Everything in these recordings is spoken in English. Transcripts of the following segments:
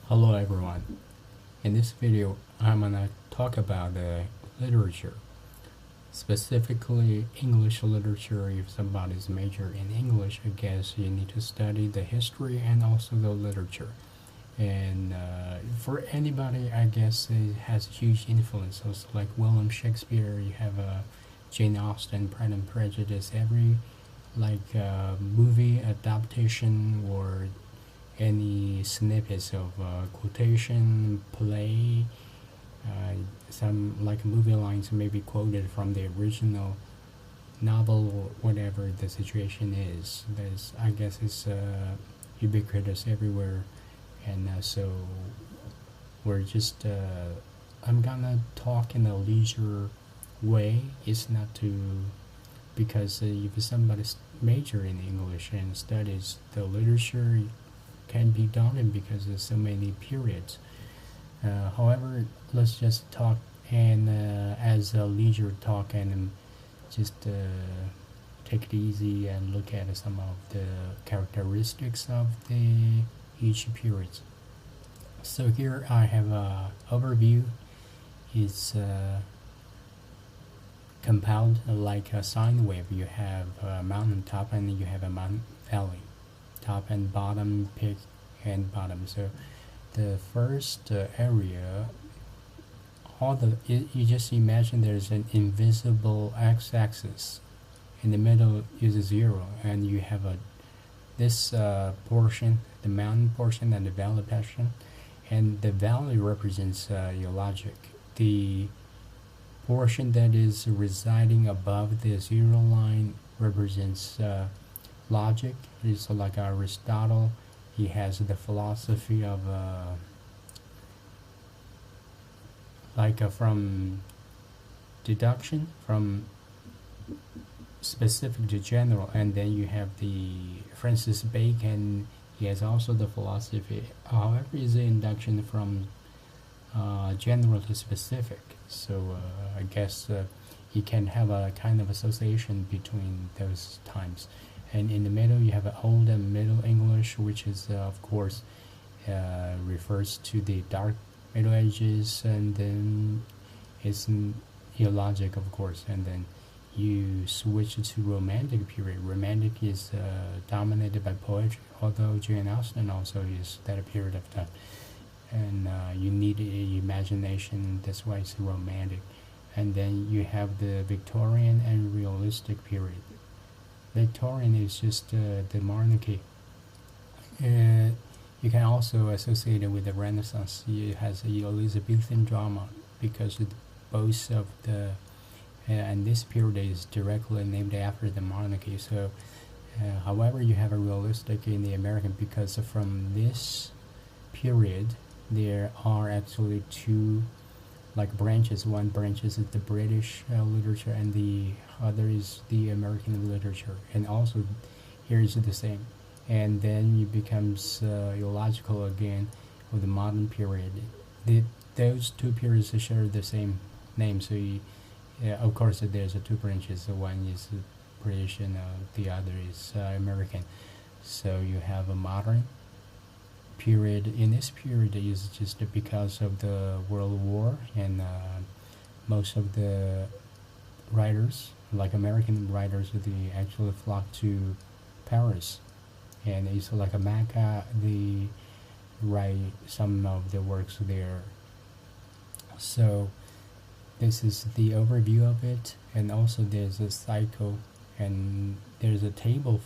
Hello everyone. In this video, I'm gonna talk about literature, specifically English literature. If somebody's major in English, I guess you need to study the history and also the literature. And for anybody, I guess it has huge influence. Also, like William Shakespeare, you have Jane Austen, Pride and Prejudice. Every movie adaptation or any snippets of quotation, play, some like movie lines may be quoted from the original novel or whatever the situation is. There's, I guess, it's ubiquitous everywhere, and so we're just. I'm gonna talk in a leisure way. It's not to because if somebody's major in English and studies the literature, can be daunting because there's so many periods. However, let's just talk and as a leisure talk and just take it easy and look at some of the characteristics of the each period. So here I have a overview. It's compound like a sine wave. You have a mountain top and you have a mountain valley, top and bottom, peak and bottom. So the first area, you just imagine there's an invisible x-axis. In the middle is a zero, and you have this portion, the mountain portion and the valley portion, and the valley represents your logic. The portion that is residing above the zero line represents logic. It's like Aristotle. He has the philosophy of from deduction, from specific to general, and then you have the Francis Bacon. He has also the philosophy. However, is the induction from general to specific. So I guess you can have a kind of association between those times. And in the middle, you have Old and Middle English, which is of course refers to the Dark Middle Ages, and then it's logic, of course, and then you switch to Romantic period. Romantic is dominated by poetry, although Jane Austen also is that period of time. And you need imagination, that's why it's romantic. And then you have the Victorian and realistic period. Victorian is just the monarchy. You can also associate it with the Renaissance. It has a Elizabethan drama because both of the and this period is directly named after the monarchy. So, however, you have a realistic in the American because from this period there are actually two branches. One branch is the British literature, and the other is the American literature. And also, here is the same. And then it becomes illogical again with the modern period. Those two periods share the same name. So, of course, there's two branches. One is British, and the other is American. So you have a modern period. In this period is just because of the World War, and most of the writers, like American writers, they actually flock to Paris, and it's like a Mecca. They write some of the works there. So this is the overview of it, and also there's a cycle, and there's a table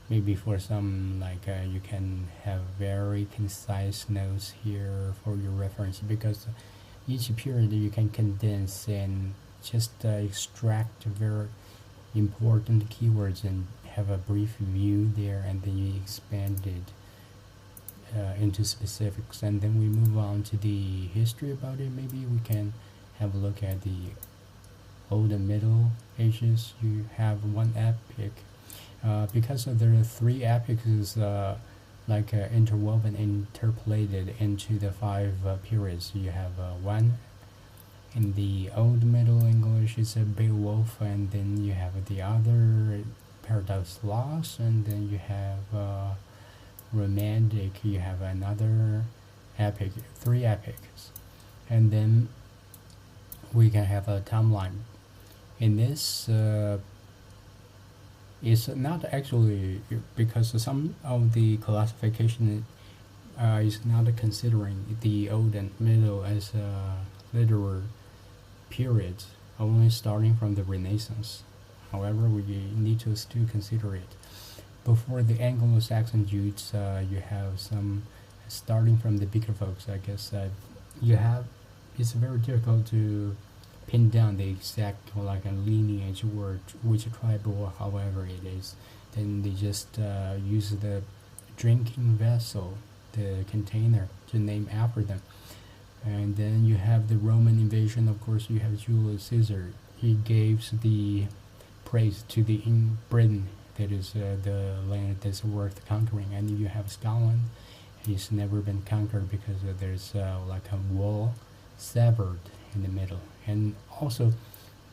maybe for some you can have very concise notes here for your reference, because each period you can condense and just extract very important keywords and have a brief view there, and then you expand it into specifics, and then we move on to the history about it. Maybe we can have a look at the Old and Middle Ages. You have one epic. Because there are three epics interwoven, interpolated into the five periods. You have one in the Old Middle English is Beowulf, and then you have the other Paradise Lost, and then you have Romantic. You have another three epics, and then we can have a timeline. In this, it's not actually because some of the classification is not considering the old and middle as literal periods, only starting from the Renaissance. However, we need to still consider it. Before the Anglo-Saxon Jutes, you have some starting from the bigger folks. I guess you have. It's very difficult to pin down the exact like a lineage or which tribe or however it is. Then they just use the drinking vessel, the container, to name after them. And then you have the Roman invasion. Of course, you have Julius Caesar. He gave the praise to the in Britain, that is the land that's worth conquering. And you have Scotland. It's never been conquered because there's like a wall severed in the middle. And also,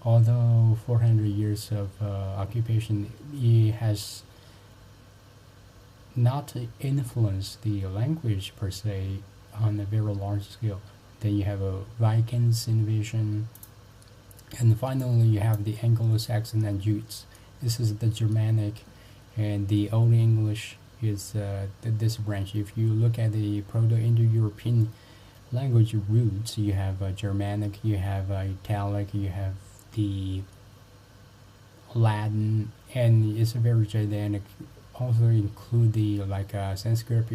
although 400 years of occupation, it has not influenced the language per se on a very large scale. Then you have a Vikings invasion, and finally you have the Anglo-Saxon and Jutes. This is the Germanic, and the Old English is this branch. If you look at the Proto-Indo-European language roots, you have Germanic, you have Italic, you have the Latin, and it's very gigantic. Also include the like Sanskrit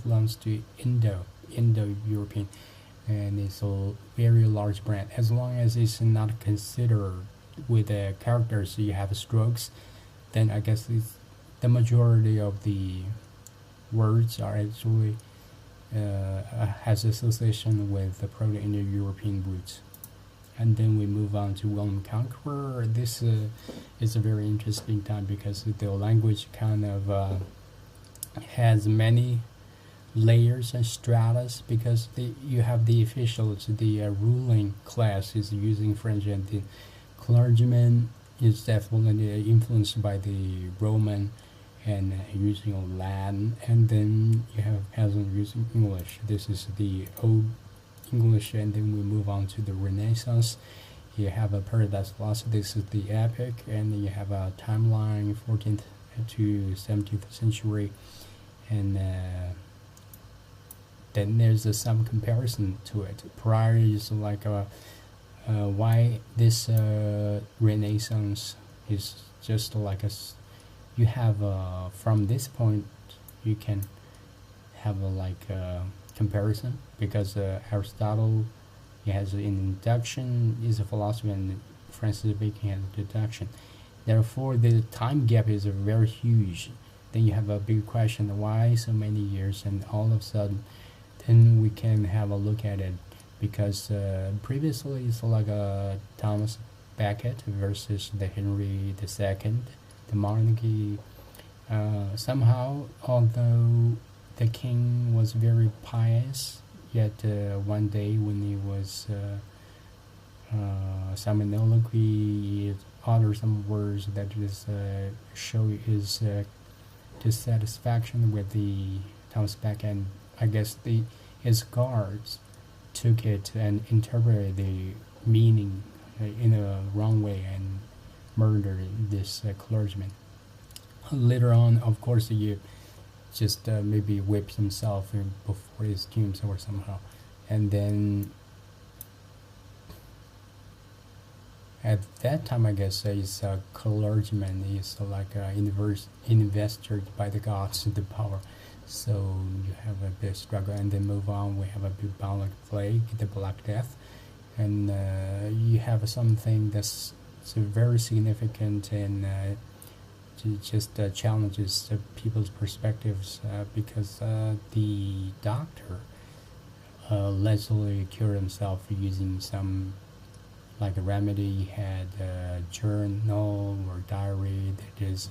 belongs to Indo-European, and it's a very large branch. As long as it's not considered with the characters, you have strokes, then I guess it's the majority of the words are actually has association with the Proto-Indo-European roots. And then we move on to William Conqueror. This is a very interesting time because the language kind of has many layers and stratas, because you have the officials, the ruling class is using French, and the clergyman is definitely influenced by the Roman and using Latin, and then you have peasant using English. This is the Old English, and then we move on to the Renaissance. You have a Paradise Lost. This is the epic, and you have a timeline 14th to 17th century, and then there's some comparison to it. Prior is like why this Renaissance is just like you have from this point you can have a like comparison, because Aristotle, he has an induction, is a philosophy, and Francis Bacon has a deduction. Therefore, the time gap is very huge. Then you have a big question: why so many years? And all of a sudden, then we can have a look at it, because previously it's like Thomas Becket versus the Henry II, the monarchy. Somehow, although the king was very pious, yet one day when he was soliloquy, he uttered some words that just show his dissatisfaction with the Thomas Becket, and I guess his guards took it and interpreted the meaning in a wrong way and murdered this clergyman. Later on, of course, he just maybe whipped himself before his tombs or somehow, and then at that time, I guess he's a clergyman. He's like invested by the gods to the power. So you have a big struggle, and then move on. We have a bubonic plague, the Black Death, and you have something that's very significant and just challenges people's perspectives, because the doctor allegedly cured himself using some like a remedy. He had a journal or diary that is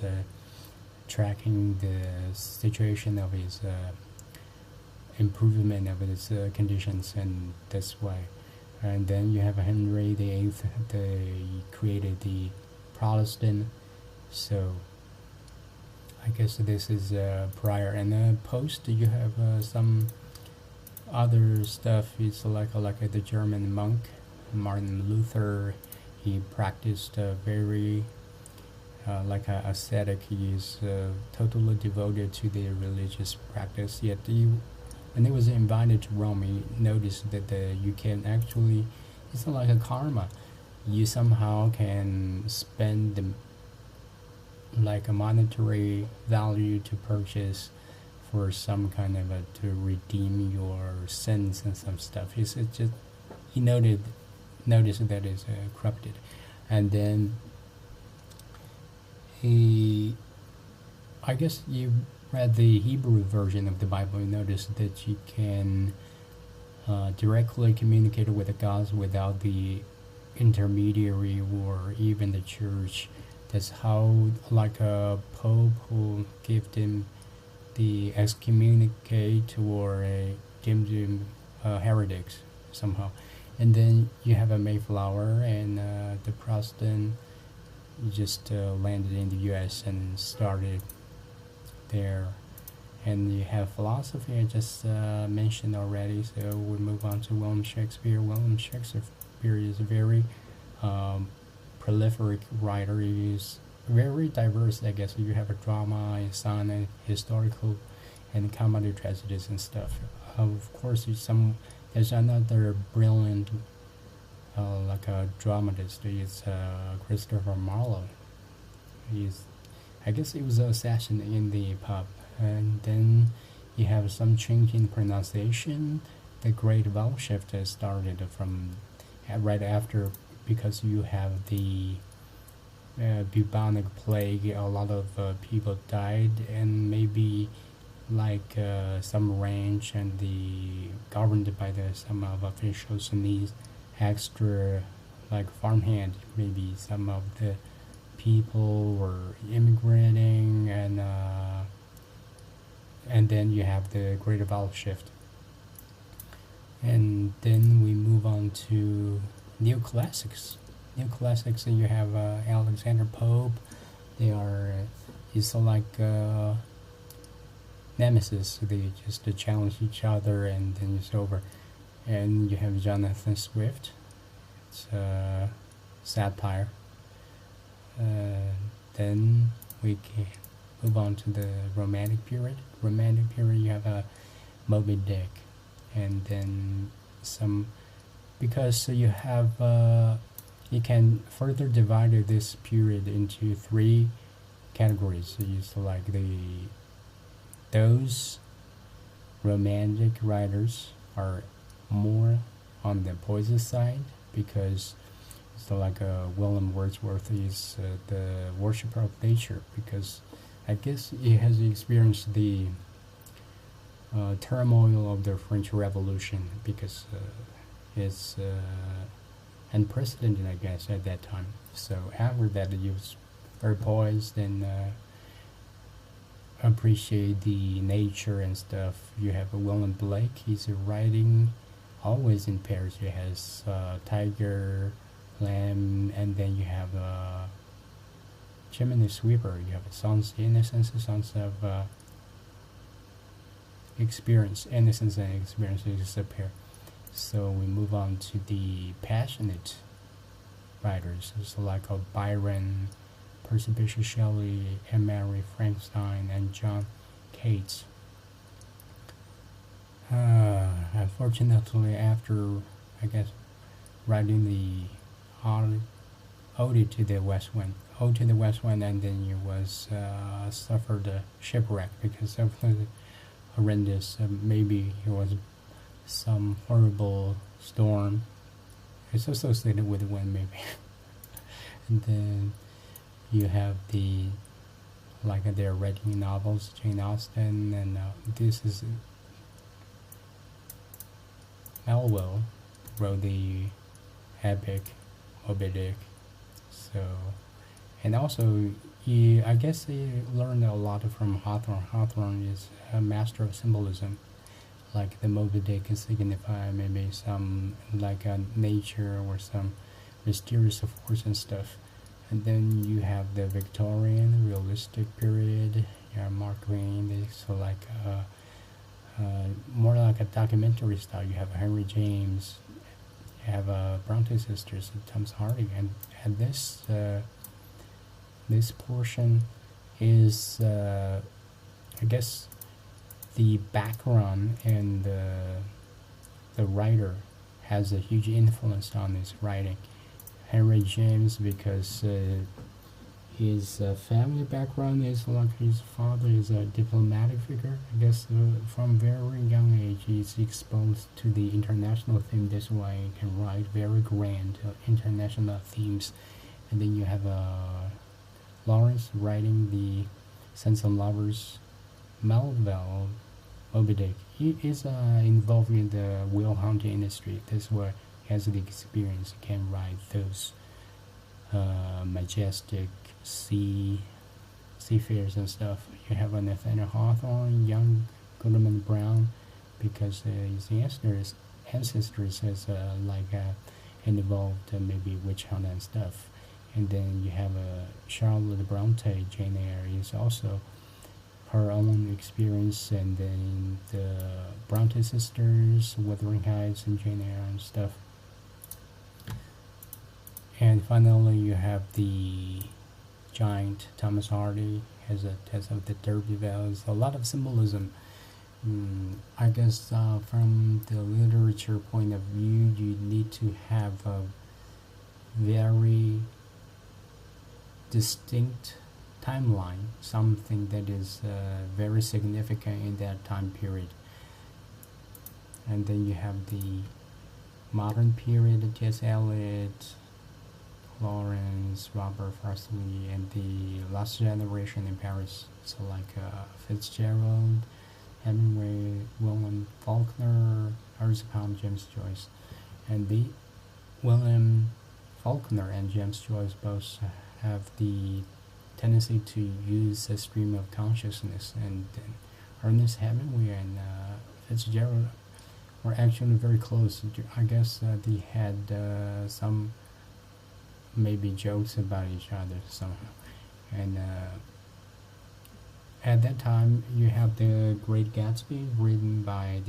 tracking the situation of his improvement of his conditions, and that's why. And then you have Henry VIII. They created the Protestant. So I guess this is prior, and post. You have some other stuff is like the German monk Martin Luther. He practiced very like a ascetic. He is totally devoted to the religious practice. Yet when he was invited to Rome, he noticed that you can actually, it's like a karma. You somehow can spend like a monetary value to purchase for some kind of to redeem your sins and some stuff. It's just he noticed that is corrupted, and then he, I guess you read the Hebrew version of the Bible. You notice that you can directly communicate with the gods without the intermediary or even the church. That's how like a pope who gave them the excommunicate or deemed them heretics somehow. And then you have a Mayflower and the Protestant just landed in the U.S. and started there. And you have philosophy I just mentioned already, so we move on to William Shakespeare. William Shakespeare is a very prolific writer. He is very diverse, I guess. You have a drama, a sonnet, historical, and comedy tragedies and stuff. Of course, there's another brilliant like a dramatist. Is Christopher Marlowe. I guess he was assassinated in the pub, and then you have some change in pronunciation. The Great Vowel Shift started from right after, because you have the bubonic plague. A lot of people died, and maybe like some ranch and the governed by some of officials need extra like farmhand. Maybe some of the people were immigrating, and then you have the Great Vowel Shift. And then we move on to neoclassics. Neoclassics, you have Alexander Pope. They are it's like nemesis. They just challenge each other, and then it's over. And you have Jonathan Swift. It's satire. Then we can move on to the Romantic period. Romantic period, you have Moby Dick, and then some, because you have you can further divide this period into three categories. So it's like those romantic writers are more on the poesy side, because it's like William Wordsworth is the worshipper of nature, because I guess he has experienced the turmoil of the French Revolution, because it's unprecedented, I guess, at that time. So after that, he was very poised and appreciate the nature and stuff. You have William Blake. He's writing always in pairs. You has Tiger, Lamb, and then you have Chimney Sweeper. You have Sons of Innocence, Sons of Experience. Innocence and Experience is a pair. So we move on to the passionate writers. It's like Byron, Percy Bysshe Shelley, and Mary Frankenstein, and John Keats. Unfortunately, after, I guess, writing the Ode to the West Wind, and then he was suffered a shipwreck because of the horrendous. Maybe it was some horrible storm. It's associated with the wind, maybe. And then you have they're writing novels, Jane Austen, and this is Melville wrote the epic Moby Dick. So, and also I guess he learned a lot from Hawthorne. Hawthorne is a master of symbolism. Like the Moby Dick can signify maybe some like nature or some mysterious force and stuff. And then you have the Victorian realistic period. You have Mark Twain. So like more like a documentary style. You have Henry James, you have Bronte sisters, and Thomas Hardy, and this portion is, I guess, the background and the writer has a huge influence on his writing. Henry James, because his family background is like his father is a diplomatic figure. I guess from very young age he's exposed to the international theme. This way he can write very grand international themes. And then you have Lawrence writing the Sons and Lovers Melville Moby Dick. He is involved in the whale hunting industry. That's where he has the experience. He can write those majestic seafarers and stuff. You have Nathaniel Hawthorne, young Goodman Brown, because his ancestors has involved maybe witch hunt and stuff. And then you have Charlotte Bronte, Jane Eyre is also her own experience, and then the Bronte sisters, Wuthering Heights, and Jane Eyre and stuff. And finally, you have the giant Thomas Hardy as a test of the Derby Vales. A lot of symbolism. I guess from the literature point of view, you need to have a very distinct timeline, something that is very significant in that time period. And then you have the modern period, T.S. Eliot, Lawrence, Robert Frost, and the last generation in Paris. So like Fitzgerald, Hemingway, William Faulkner, Arthur Pound, James Joyce. And the William Faulkner and James Joyce both have the tendency to use a stream of consciousness, and Ernest Hemingway and Fitzgerald were actually very close. I guess they had some maybe jokes about each other somehow. And at that time, you have the Great Gatsby, written by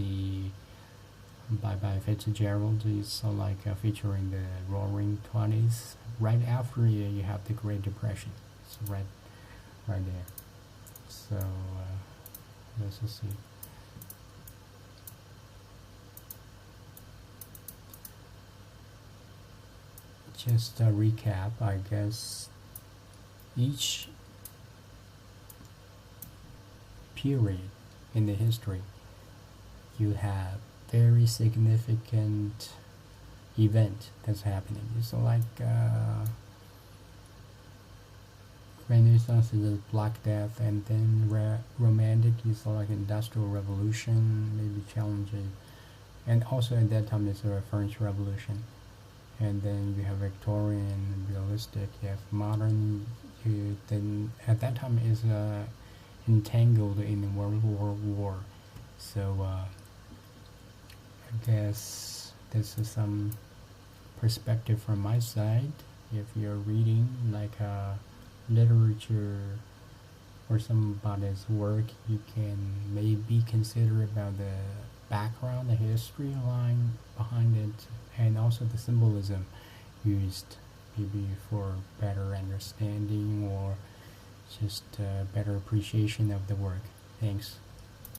Fitzgerald. It's like featuring the Roaring Twenties. Right after you have the Great Depression. It's right there. So let's just see. Just a recap, I guess. Each period in the history, you have very significant event that's happening. It's like Renaissance is a Black Death, and then Romantic is like Industrial Revolution, maybe challenging, and also at that time it's a French Revolution. And then you have Victorian, realistic, you have modern. Then at that time is entangled in World War. So I guess this is some perspective from my side. If you're reading like literature or somebody's work, you can maybe consider about the background, the history line behind it, and also the symbolism used, maybe for better understanding or just better appreciation of the work. Thanks.